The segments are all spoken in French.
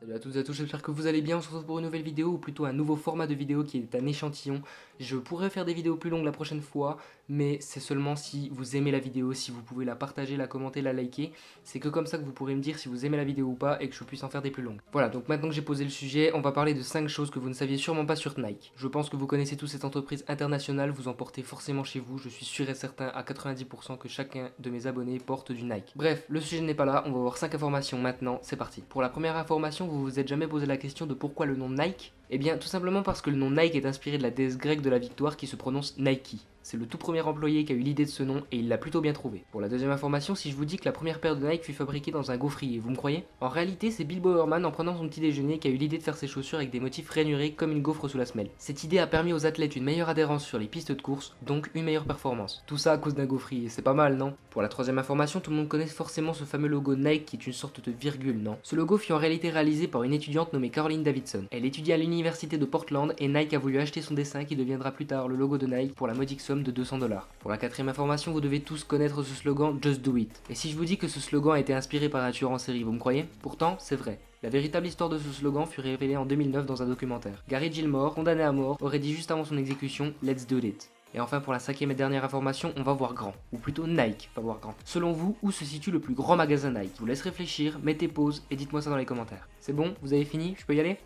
Salut à toutes et à tous, j'espère que vous allez bien. On se retrouve pour une nouvelle vidéo, ou plutôt un nouveau format de vidéo qui est un échantillon. Je pourrais faire des vidéos plus longues la prochaine fois, mais c'est seulement si vous aimez la vidéo, si vous pouvez la partager, la commenter, la liker. C'est que comme ça que vous pourrez me dire si vous aimez la vidéo ou pas et que je puisse en faire des plus longues. Voilà, donc maintenant que j'ai posé le sujet, on va parler de 5 choses que vous ne saviez sûrement pas sur Nike. Je pense que vous connaissez tous cette entreprise internationale, vous en portez forcément chez vous. Je suis sûr et certain à 90% que chacun de mes abonnés porte du Nike. Bref, le sujet n'est pas là, on va voir 5 informations maintenant, c'est parti. Pour la première information, vous vous êtes jamais posé la question de pourquoi le nom Nike? Eh bien, tout simplement parce que le nom Nike est inspiré de la déesse grecque de la victoire qui se prononce Nike. C'est le tout premier employé qui a eu l'idée de ce nom et il l'a plutôt bien trouvé. Pour la deuxième information, si je vous dis que la première paire de Nike fut fabriquée dans un gaufrier, vous me croyez? En réalité, c'est Bill Bowerman en prenant son petit déjeuner qui a eu l'idée de faire ses chaussures avec des motifs rainurés comme une gaufre sous la semelle. Cette idée a permis aux athlètes une meilleure adhérence sur les pistes de course, donc une meilleure performance. Tout ça à cause d'un gaufrier, c'est pas mal, non? Pour la troisième information, tout le monde connaît forcément ce fameux logo Nike qui est une sorte de virgule, non? Ce logo fut en réalité réalisé par une étudiante nommée Caroline Davidson. Elle étudie à l'université de Portland et Nike a voulu acheter son dessin qui deviendra plus tard le logo de Nike pour la modique somme de 200 $. Pour la quatrième information, vous devez tous connaître ce slogan Just Do It. Et si je vous dis que ce slogan a été inspiré par un tueur en série, vous me croyez? Pourtant, c'est vrai. La véritable histoire de ce slogan fut révélée en 2009 dans un documentaire. Gary Gilmore, condamné à mort, aurait dit juste avant son exécution « Let's do it ». Et enfin pour la cinquième et dernière information, on va voir grand. Ou plutôt Nike va voir grand. Selon vous, où se situe le plus grand magasin Nike? Je vous laisse réfléchir, mettez pause et dites-moi ça dans les commentaires. C'est bon? Vous avez fini? Je peux y aller?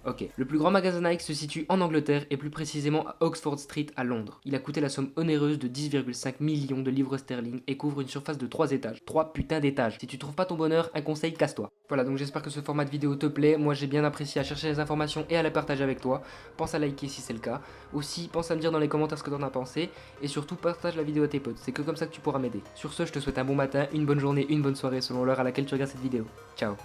Ok, le plus grand magasin Nike se situe en Angleterre et plus précisément à Oxford Street à Londres. Il a coûté la somme onéreuse de 10,5 millions de livres sterling et couvre une surface de 3 étages. 3 putains d'étages. Si tu trouves pas ton bonheur, un conseil, casse-toi. Voilà, donc j'espère que ce format de vidéo te plaît. Moi j'ai bien apprécié à chercher les informations et à les partager avec toi. Pense à liker si c'est le cas. Aussi, pense à me dire dans les commentaires ce que t'en as pensé. Et surtout, partage la vidéo à tes potes. C'est que comme ça que tu pourras m'aider. Sur ce, je te souhaite un bon matin, une bonne journée, une bonne soirée selon l'heure à laquelle tu regardes cette vidéo. Ciao.